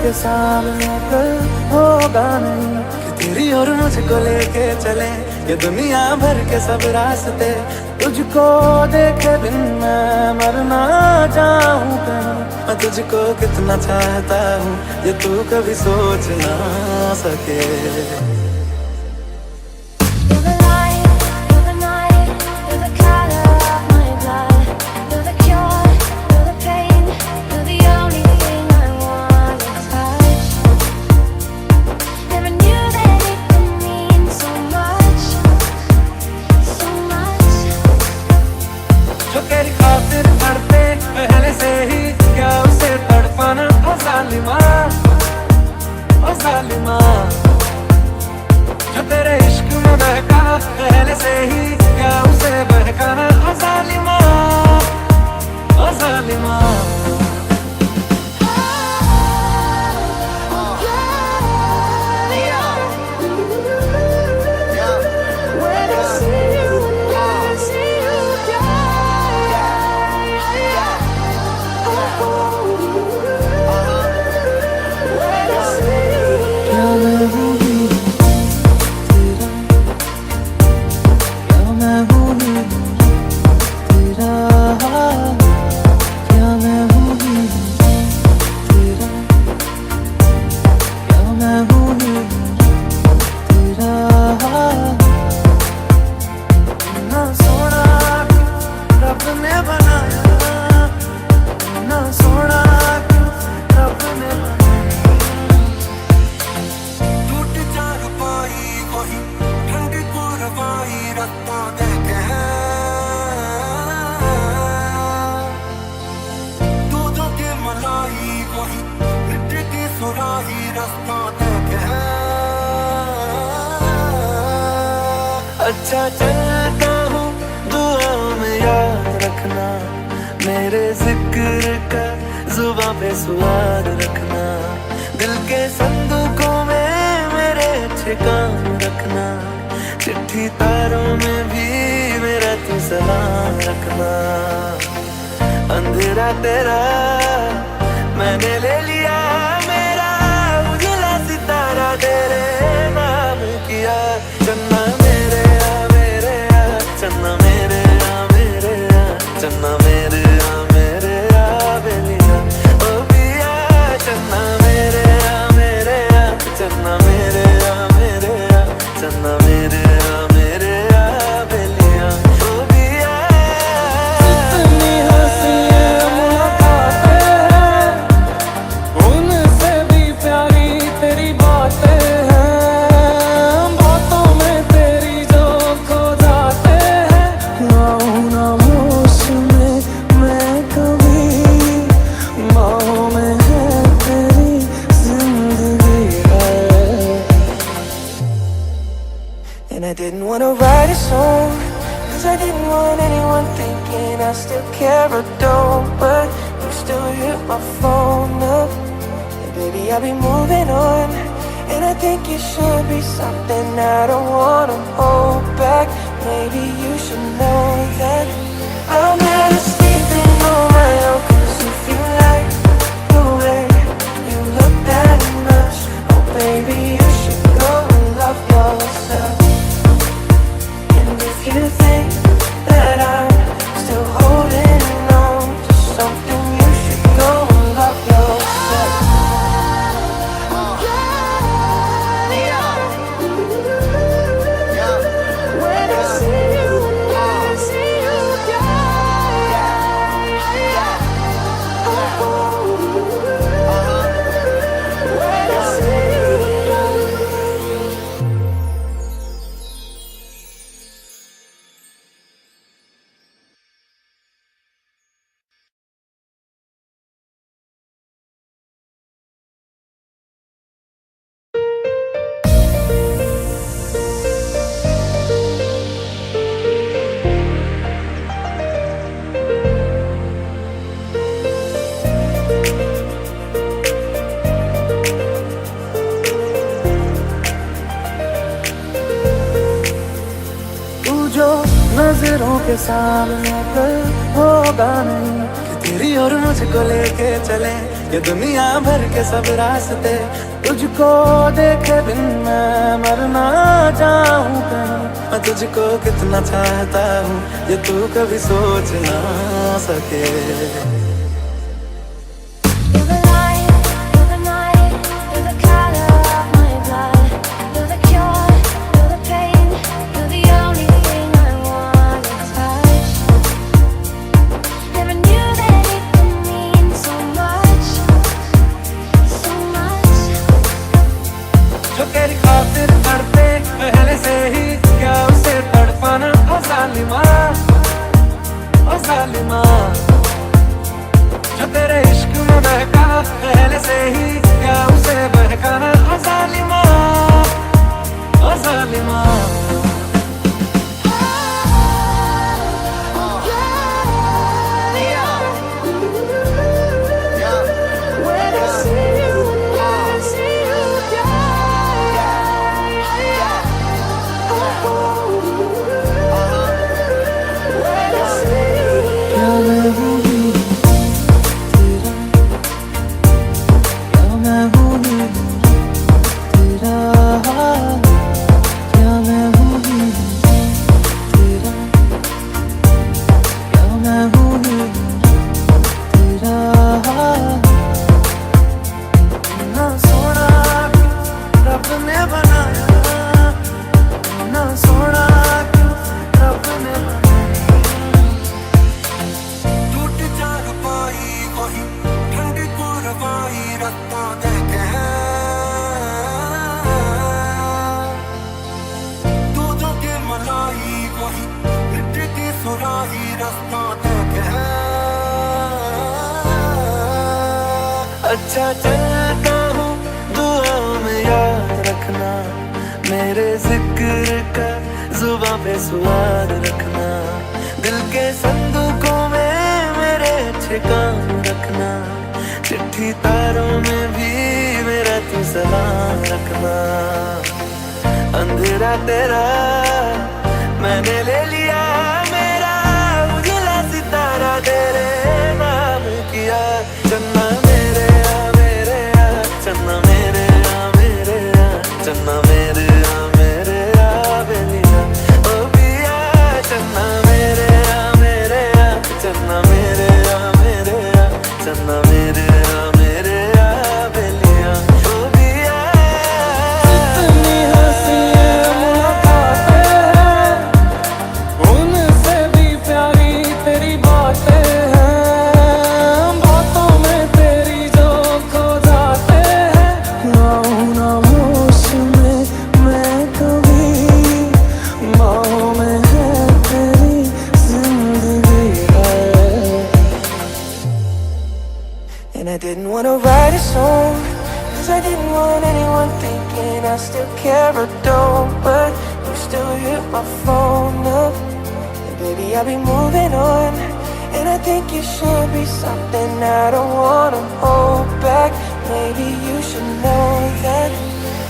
के सामने कल होगा नहीं कि तेरी और मुझको लेके चले ये दुनिया भर के सब रास्ते। तुझको देखे बिन मैं मर ना जाऊं कहीं, मैं तुझको कितना चाहता हूँ ये तू कभी सोच ना सके। जो तेरी खातिर धड़ते पहले से ही क्या उसे तड़पाना। ओ जालिमा, ओ जालिमा, जो तेरे इश्क में बहका पहले से ही क्या उसे बहकाना। ओ जालिमा, ओ जालिमा। अच्छा चलता हूँ दुआओं में याद रखना, मेरे जिक्र का जुबां पे स्वाद रखना। दिल के संदूकों में मेरे अच्छे काम रखना, चिट्ठी तारों में भी मेरा तू सलाम रखना। अंधेरा तेरा मैंने ले लिया मेरा, उजला सितारा तेरे नाम किया। चन्ना मेरे चन्ना मेरे मेरे चन्ना मेरे मेरे बेलिया ओ पिया। चन्ना मेरे मेरे चन्ना मेरे मेरे चन्ना मेरे मेरे बेलिया ओ पिया। इतनी हंसियां मुलाकातें हैं, उनसे भी प्यारी तेरी बातें हैं। बातों में तेरी जो खो जाते And I didn't want to write a song, cause I didn't want anyone thinking I still care or don't. But you still hit my phone up, and baby I'll be moving on. And I think it should be something I don't wanna hold back. Maybe you should know that I'm never sleeping on my own. Cause if you like the way you look that much, oh baby you should go and love yourself. If you think that I'm still holding on to something, you should go and love yourself. When I see you, when I see you. नजरों के सामने कल होगा नहीं कि तेरी और मुझको लेके चले ये दुनिया भर के सब रास्ते, तुझको देखे बिन मैं मर ना जाऊं कहीं। मैं तुझको कितना चाहता हूँ ये तू कभी सोच ना सके। जो तेरी खातिर तड़पे पहले से ही, क्या उसे तड़पाना ओ जालिमा, ओ जालिमा। जो तेरे इश्क में बहका पहले से ही, क्या उसे बहकाना ओ जालिमा, ओ जालिमा। अच्छा चलता हूँ दुआओं में याद रखना, मेरे जिक्र का जुबां पे स्वाद रखना। दिल के संदूकों में मेरे अच्छे काम रखना, चिट्ठी तारों में भी मेरा तू सलाम रखना। अंधेरा तेरा मैंने ले लिया, मेरा उजला सितारा तेरे नाम किया। चन्ना मेरे चन्ना मेरे मेरे चन्ना मेरे मेरे बेलिया ओ पिया। चन्ना मेरे मेरे चन्ना मेरे मेरे चन्ना मेरे मेरे बेलिया ओ पिया। इतनी हंसी मुलाकातें हैं, उनसे भी प्यारी तेरी बातें हैं। बातों में तेरी जो खो जाते हैं, नाऊ ना होश में मैं कभी, बाहों में है तेरी जिंदगी है। And I didn't want to write a song, 'cause I didn't want anyone thinking I still care or don't. But you still hit my phone up, and baby I'll be moving on. And I think you should be something I don't wanna hold back. Maybe you should know that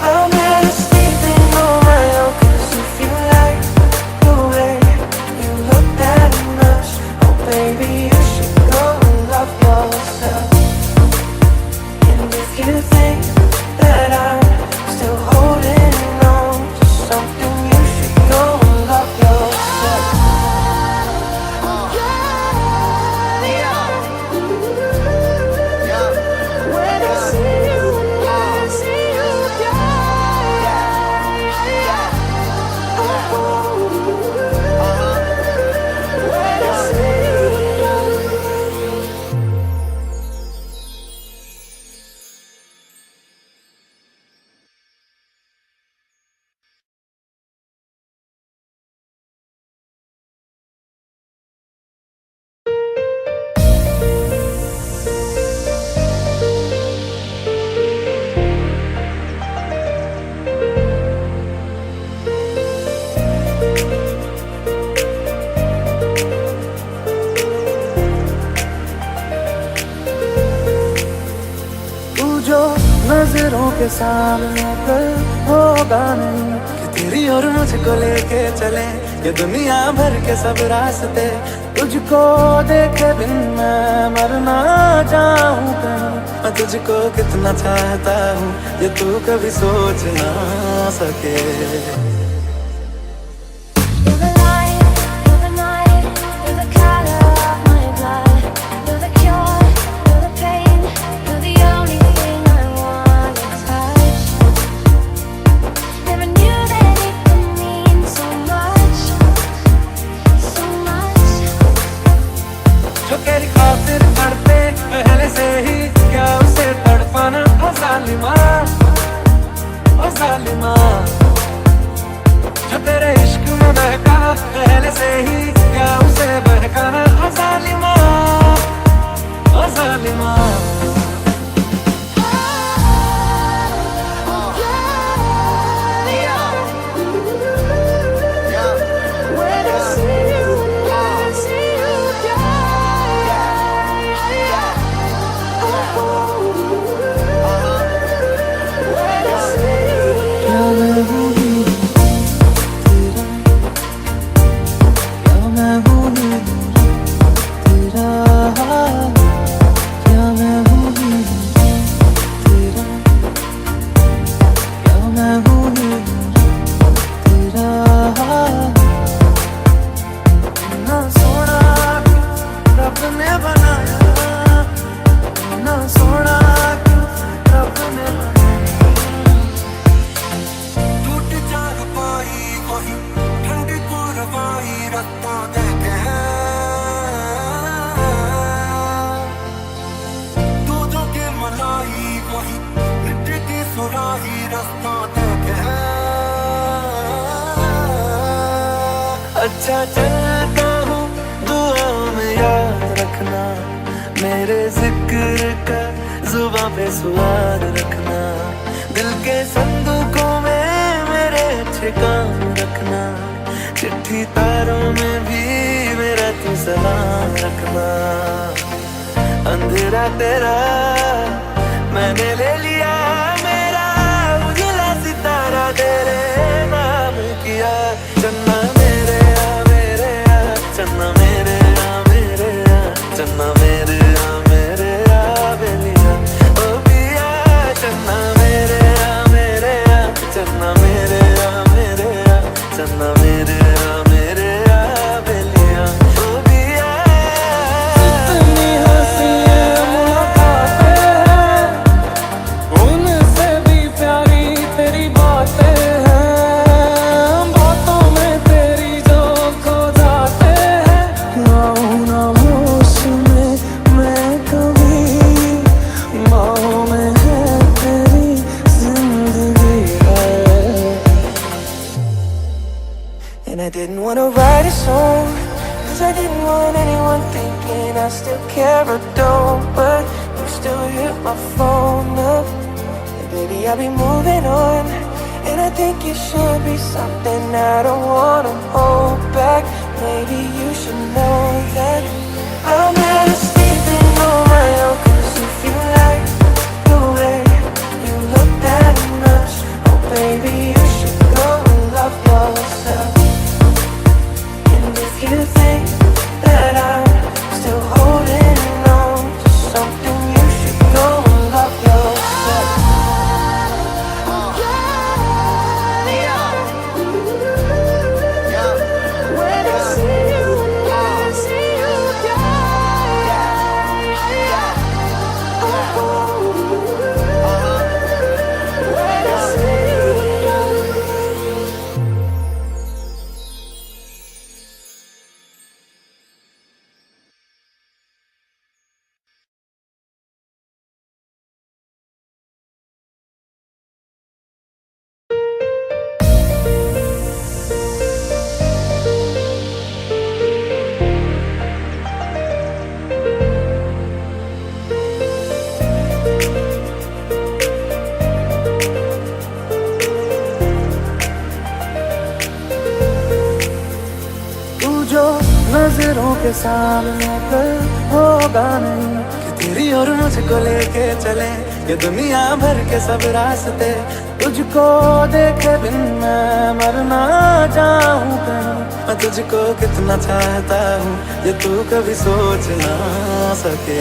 I'm never sleeping on my own. 'Cause if you like the way you look that much, oh baby you should go and love yourself. And if you think that I'm still holding on to something, you should go and love yourself. When I see you, नजरों के सामने कल होगा नहीं कि तेरी और मुझको लेके चले ये दुनिया भर के सब रास्ते। तुझको देखे बिन मैं मर ना जाऊं कहीं, मैं तुझको कितना चाहता हूँ ये तू कभी सोच ना सके। जो तेरी खातिर तड़पे पहले से ही, क्या उसे तड़पाना ओ जालिमा, ओ जालिमा। जो तेरे इश्क में बहका पहले से ही, क्या उसे बहकाना ओ जालिमा, ओ जालिमा। अच्छा चलता हूँ दुआओं में याद रखना, मेरे जिक्र का जुबां पे स्वाद रखना। दिल के संदूकों में मेरे अच्छे काम रखना, चिट्ठी तारों में भी मेरा तू सलाम रखना। अंधेरा तेरा मैंने ले लिया, मेरा उजला सितारा तेरे नाम किया। चन्ना मेरे चन्ना मेरे मेरे चन्ना मेरे मेरे बेलिया ओ पिया। चन्ना मेरे चन्ना मेरे मेरे चन्ना मेरे मेरे बेलिया ओ पिया। इतनी हंसियां मुलाकातें हैं, उनसे भी प्यारी तेरी बातें हैं। बातों में तेरी जो खो जाते And I didn't want to write a song, cause I didn't want anyone thinking I still care or don't. But you still hit my phone up, and baby I'll be moving on. And I think it should be something I don't wanna hold back. Maybe you should know that I'm never sleeping on my own. Cause if you like the way you look that much, oh baby you should go and love yourself. And if you think that I'm still holding on to something, you should go and love yourself. नजरों के सामने कल होगा नहीं, कि तेरी और मुझको लेके चले ये दुनिया भर के सब रास्ते। तुझको देखे बिन मैं हार ना जाऊं कहीं। मैं तुझको कितना चाहता हूँ ये तू कभी सोच ना सके।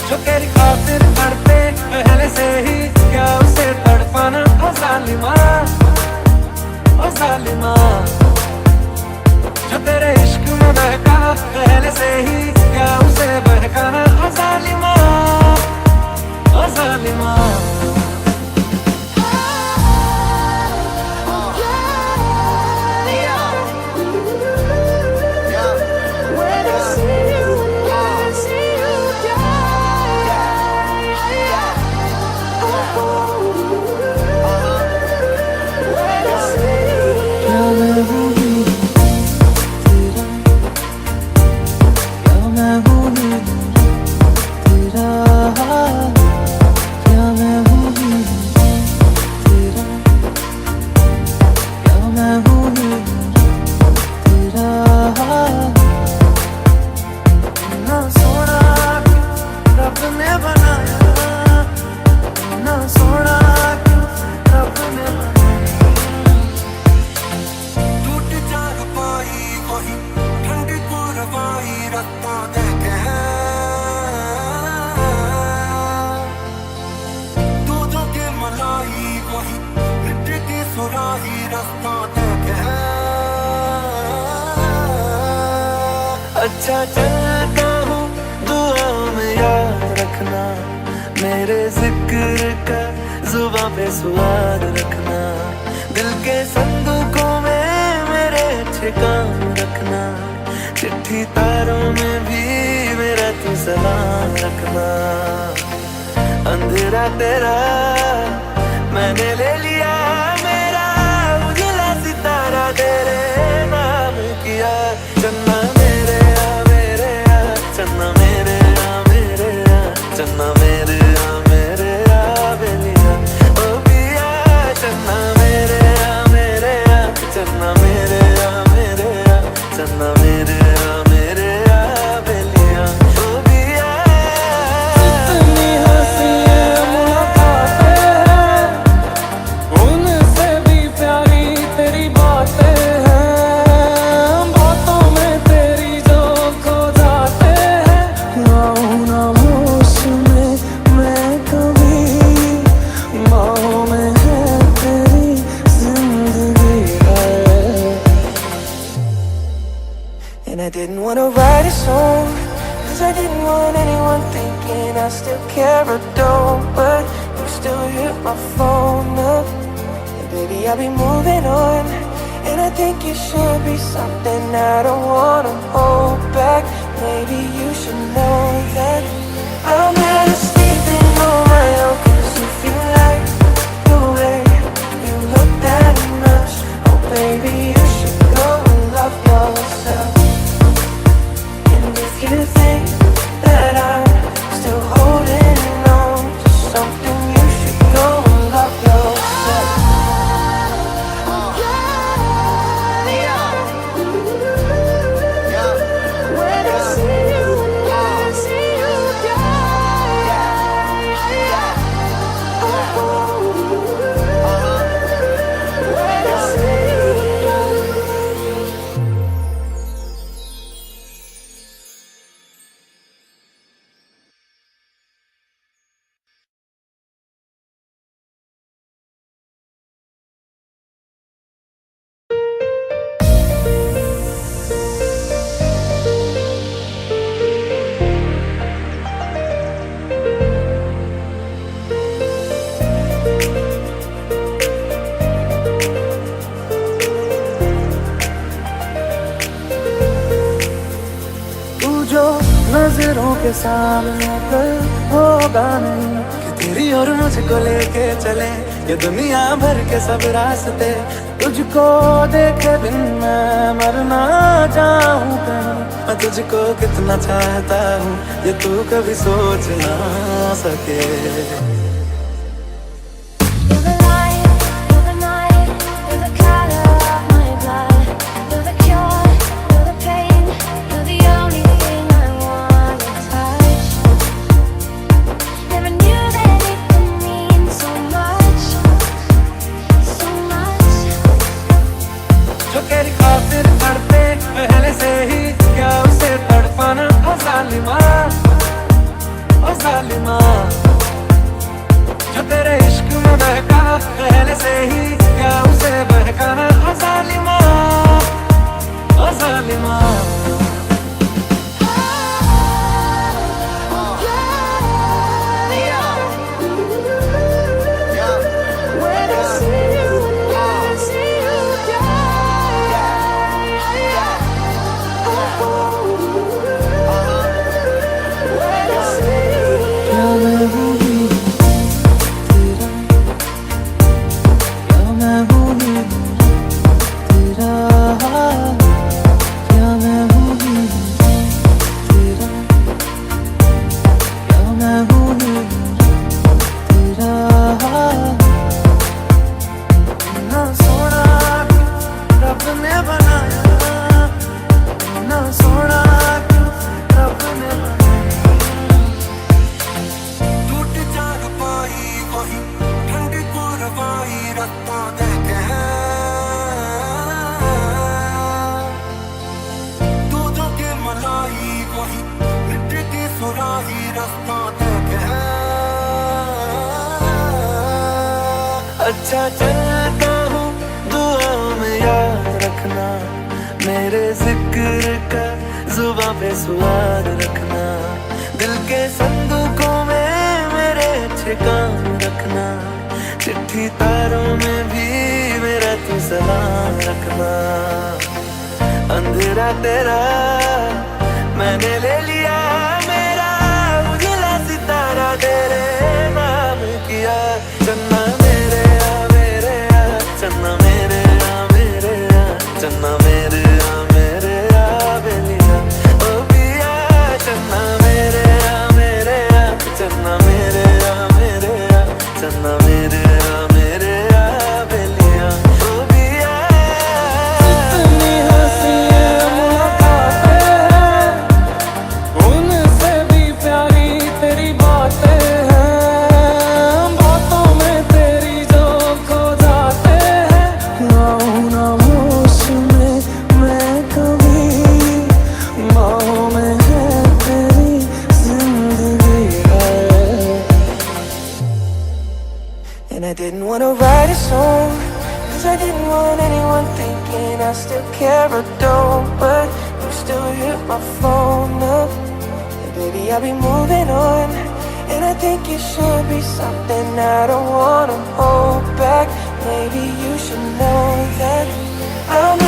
जो तेरी खातिर तड़पे पहले से ही, क्या उसे तड़पाना ओ जालिमा, ओ जालिमा। जो तेरे इश्क में बहका पहले से ही, क्या उसे बहकाना ओ जालिमा, ओ जालिमा। अच्छा चलता हूँ दुआओं में याद रखना, मेरे जिक्र का जुबां पे स्वाद रखना। दिल के संदूकों में मेरे अच्छे काम रखना, चिट्ठी तारों में भी मेरा तू सलाम रखना। अंधेरा तेरा मैंने ले लिया मेरा, उजला सितारा तेरे नाम किया। चन्ना मेरे चन्ना मेरे मेरे चन्ना मेरे मेरे बेलिया ओ पिया। चन्ना मेरे मेरे चन्ना मेरे मेरे चन्ना मेरे मेरे बेलिया ओ पिया। इतनी हंसियां मुलाकातें हैं, उनसे भी प्यारी तेरी बातें हैं। बातों में तेरी जो खो जाते हैं, आऊं ना होश में मैं कभी। बाहों में है तेरी जिंदगी है। And I didn't wanna write a song, cause I didn't want anyone thinking I still care or don't. But you still hit my phone up, and baby I'll be moving on. And I think you should be something I don't wanna hold back. Maybe you should know that I'm better sleeping on my own. Cause if you like the way you look that much, oh baby you should go and love yourself. And if you think that I'm still holding on to something, you should go and love yourself. When I see you, when I see you. तू जो नजरों के सामने कल होगा नहीं, कि तेरी और मुझको लेके चले ये दुनिया भर के सब रास्ते। तुझको देखे बिन मैं मर ना जाऊं कहीं, मैं तुझको कितना चाहता हूँ ये तू कभी सोच ना सके। जो तेरी खातिर तड़पे पहले से ही, क्या उसे तड़पाना ओ जालिमा, ओ जालिमा। जो तेरे इश्क में बहका पहले से ही, क्या उसे बहकाना ओ जालिमा, ओ जालिमा। अच्छा चलता हूँ दुआओं में याद रखना, मेरे जिक्र का जुबां पे स्वाद रखना। दिल के संदूकों में मेरे अच्छे काम रखना, चिट्ठी तारों में भी मेरा तू सलाम रखना। अंधेरा तेरा मैंने ले लिया मेरा, उजला सितारा तेरे नाम किया। चन्ना मेरे आ मेरे आ, चन्ना मेरे आ मेरे आ, चन्ना मेरे आ मेरे आ बेलिया ओ पिया। चन्ना मेरे आ मेरे आ, चन्ना मेरे आ मेरे आ, चन्ना मेरे आ मेरे आ बेलिया ओ पिया। इतनी हंसी मुलाकातें हैं, उनसे भी प्यारी तेरी बातें हैं। बातों में तेरी जो खो जाते हैं, आऊं ना होश में मैं कभी, बाहों में है तेरी जिंदगी है। And I didn't wanna write a song, cause I didn't want anyone thinking I still care or don't. But you still hit my phone up, and baby I'll be moving on. And I think it should be something I don't wanna hold back. Maybe you should know that I'm